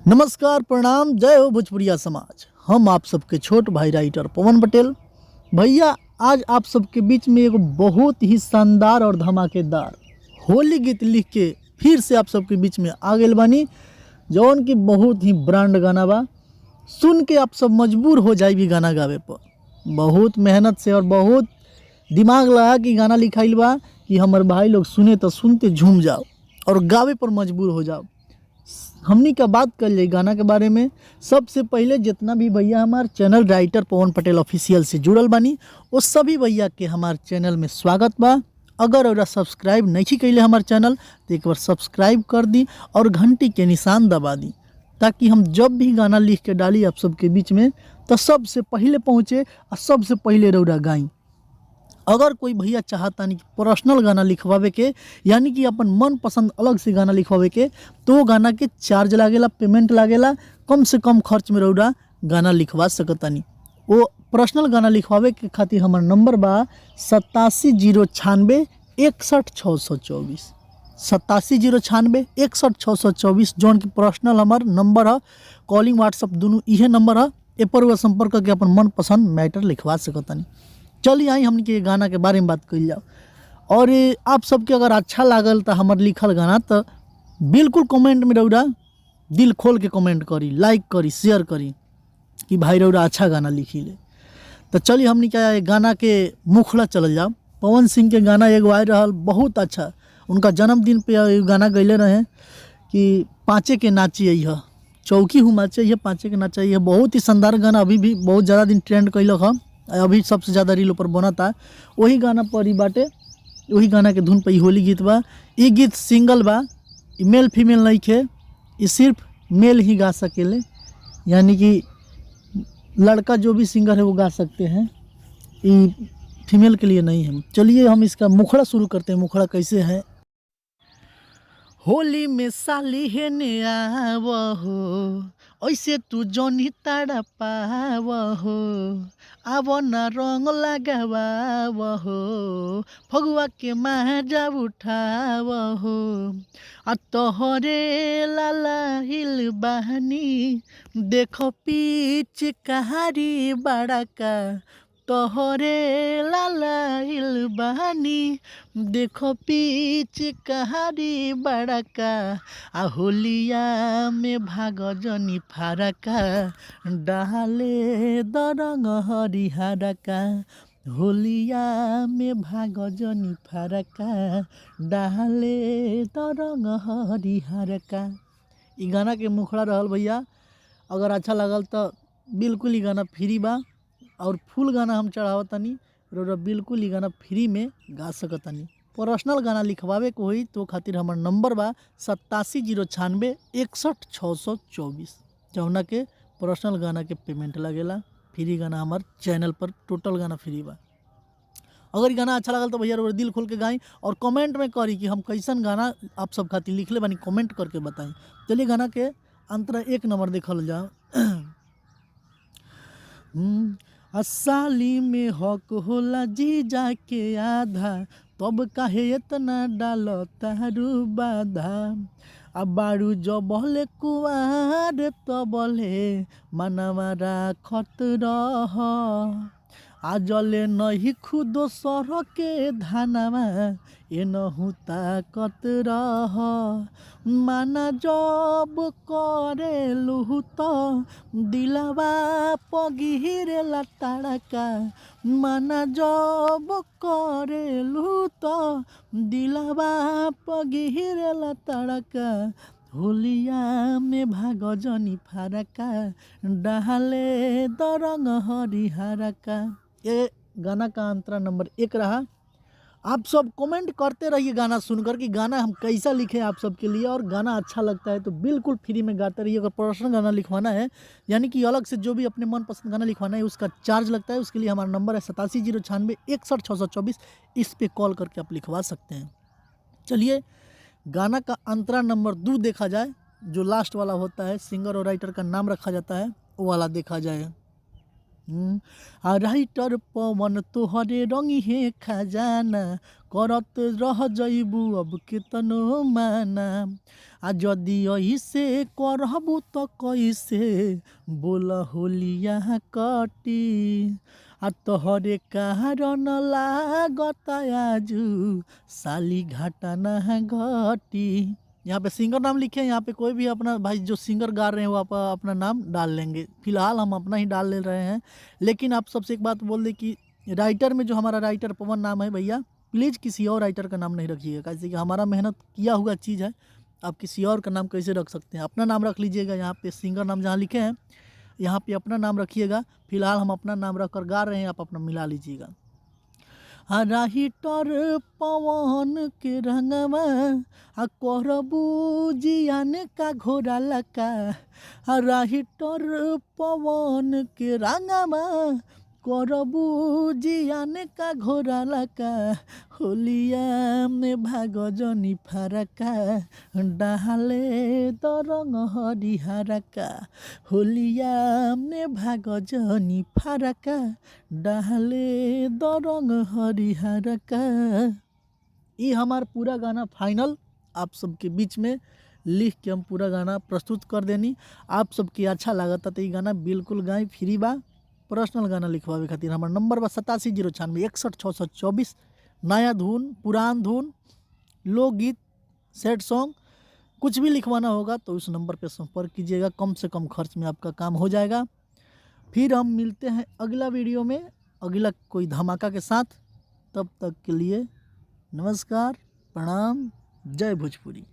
नमस्कार, प्रणाम, जय हो भोजपुरिया समाज। हम आप सबके छोट भाई राइटर पवन पटेल। भैया, आज आप सबके बीच में एगो बहुत ही शानदार और धमाकेदार होली गीत लिख के फिर से आप सबके बीच में आ गए बानी, जौन की बहुत ही ब्रांड गाना बा। सुन के आप सब मजबूर हो जाएगी गाना गावे पर। बहुत मेहनत से और बहुत दिमाग लगा कि गाना लिखाइल बा कि हमारे भाई लोग सुने तो सुनते झूम जाओ और गावे पर मजबूर हो जाओ। हमनी का बात कर ले गाना के बारे में। सबसे पहले जितना भी भैया हमारे चैनल राइटर पवन पटेल ऑफिशियल से जुड़ल बानी, वो सभी भैया के हमारे चैनल में स्वागत बा। अगर और सब्सक्राइब नहीं कैले हमारे चैनल तो एक बार सब्सक्राइब कर दी और घंटी के निशान दबा दी, ताकि हम जब भी गाना लिख के डाली आप सबके बीच में तो सबसे पहले पहुँचे और सबसे पहले रौरा गाई। अगर कोई भैया चाहता नहीं कि पर्सनल गाना लिखवावे के, यानी कि अपन मन पसंद अलग से गाना लिखवावे के, तो गाना के चार्ज लागेला, पेमेंट लागेला। कम से कम खर्च में रौरा गाना लिखवा सकतानी। वो पर्सनल गाना लिखवावे के खातिर हमार नंबर बा 8709616624 8709616624, जौन की पर्सनल हमार नंबर है। कॉलिंग व्हाट्सअप दोनों इहे नंबर है। ए पर वो संपर्क करके अपन मन पसंद मैटर लिखवा सकतानी। चलिए आई हमने के गाना के बारे में बात कर जाओ। और ये आप सबके अगर अच्छा लागल तो हमार लिखल गाना तो बिल्कुल कमेंट में रौरा दिल खोल के कमेंट करी, लाइक करी, शेयर करी कि भाई रौरा अच्छा गाना लिखी ले। तो चलिए हमने क्या गाना के मुखड़ा चल जाओ। पवन सिंह के गाना एगो आए रहा बहुत अच्छा। उनका जन्मदिन पे गाना गैले रहे कि पाँचे के नाची है, चौकी हूँ माचे ये पाँचे के नाचा है। बहुत ही शानदार गाना, अभी भी बहुत ज़्यादा दिन ट्रेंड कैलक है, अभी सबसे ज़्यादा रील पर बनता। वही गाना पर ही बाटे, वही गाना के धुन पर ही होली गीत बा। ये गीत सिंगल बा, मेल फीमेल नहीं खे, ये सिर्फ मेल ही गा सकेले, यानी कि लड़का जो भी सिंगर है वो गा सकते हैं, ये फीमेल के लिए नहीं है। चलिए हम इसका मुखड़ा शुरू करते हैं। मुखड़ा कैसे है। होली में साली है ने आवहो, ऐसे तू जनी ताड़ा पावहो, आवो ना रंग लगावहो, फगुआ के माजा उठावहो। आ तोहरे लाला हिल बहनी, देखो पीछ कहारी बड़ा का, तोहरे लाला हिल बहनी, देखो पीछ कहारी बड़का। आ होलिया में भाग जनी फारका, डाले दरंग हरिहरका। होलिया में भाग जनी फारका, डाले दरंग हरिहरका। ई गाना के मुखड़ा रहल भैया। अगर अच्छा लगल तो बिल्कुल ही गाना फ्री बा, और फुल गाना हम चढ़ावतनी रौरा बिल्कुल ही गाना फ्री में गा सकतनी। पर्सनल गाना लिखवावे को होई तो खातिर हमार नंबर बा 8709616624, जौना के पर्सनल गाना के पेमेंट लगेला। फ्री गाना हमार चैनल पर टोटल गाना फ्री बा। अगर गाना अच्छा लगल तो भैया रौरा दिल खोल के गाई और कमेंट में करी कि हम कैसन गाना आप सब खातिर लिखले बानी, कमेंट करके बताई। चलिए गाना के अंतरा एक नंबर देखल जाओ। साली में हक होला जी जाके आधा, तब काहे इतना डालो तारू बाधा। अब बारू जो बहले कुआर तो बोले मनवा राखत रह, आ जले नहीं खुदो सर के धानवा, ए नहु ताकत रह। माना जब करे लुहु तो दिलवा पगिरेला ताड़का, माना जब करे लुहु तो दिलवा पगिरेला ताड़का। होलिया में भाग जनी फारका, डाले दरंग हरिहरका। ये गाना का अंतरा नंबर 1 रहा। आप सब कमेंट करते रहिए गाना सुनकर कि गाना हम कैसा लिखें आप सबके लिए, और गाना अच्छा लगता है तो बिल्कुल फ्री में गाते रहिए। अगर पर्सनल गाना लिखवाना है, यानी कि अलग से जो भी अपने मनपसंद गाना लिखवाना है, उसका चार्ज लगता है। उसके लिए हमारा नंबर है 8709616624, इस पे कॉल करके आप लिखवा सकते हैं। चलिए गाना का अंतरा नंबर 2 देखा जाए, जो लास्ट वाला होता है, सिंगर और राइटर का नाम रखा जाता है, वो वाला देखा जाए। आ राइटर पवन तोहरे रंगी हे खजाना करत रह जइबू अब केतनो माना आ जदि ऐसे करबू त कैसे बोल होलिया कटी आ तोहरे कारण लागत आजू साली घाटा ना घटी। यहाँ पे सिंगर नाम लिखे हैं, यहाँ पे कोई भी अपना भाई जो सिंगर गा रहे हैं वो आप अपना नाम डाल लेंगे। फिलहाल हम अपना ही डाल ले रहे हैं, लेकिन आप सबसे एक बात बोल दें कि राइटर में जो हमारा राइटर पवन नाम है भैया, प्लीज़ किसी और राइटर का नाम नहीं रखिएगा, कैसे कि हमारा मेहनत किया हुआ चीज़ है। आप किसी और का नाम कैसे रख सकते हैं? अपना नाम रख लीजिएगा। यहाँ पे सिंगर नाम जहाँ लिखे हैं यहाँ पे अपना नाम रखिएगा। फिलहाल हम अपना नाम रख कर गा रहे हैं, आप अपना मिला लीजिएगा। हाँ राइटर पवन के रंगवा आ करबू जियान का घोड़ा लका। हाँ राइटर पवन के रंगवा करबू जियान का घोड़ा लका। होलिया में भाग जनी फरका डाले तो रंग हरिहरका। होलिया में भाग जनी फरका डाले तो रंग हरिहरका। ये हमार पूरा गाना फाइनल आप सबके बीच में लिख के हम पूरा गाना प्रस्तुत कर देनी। आप सबके अच्छा लागता तो ये गाना बिल्कुल गाई फ्री बा। पर्सनल गाना लिखवावे खातिर हमार नंबर बा 8709616624। नया धुन, पुरान धुन, लोकगीत, सैड सॉन्ग कुछ भी लिखवाना होगा तो उस नंबर पे संपर्क कीजिएगा। कम से कम खर्च में आपका काम हो जाएगा। फिर हम मिलते हैं अगला वीडियो में अगला कोई धमाका के साथ। तब तक के लिए नमस्कार, प्रणाम, जय भोजपुरी।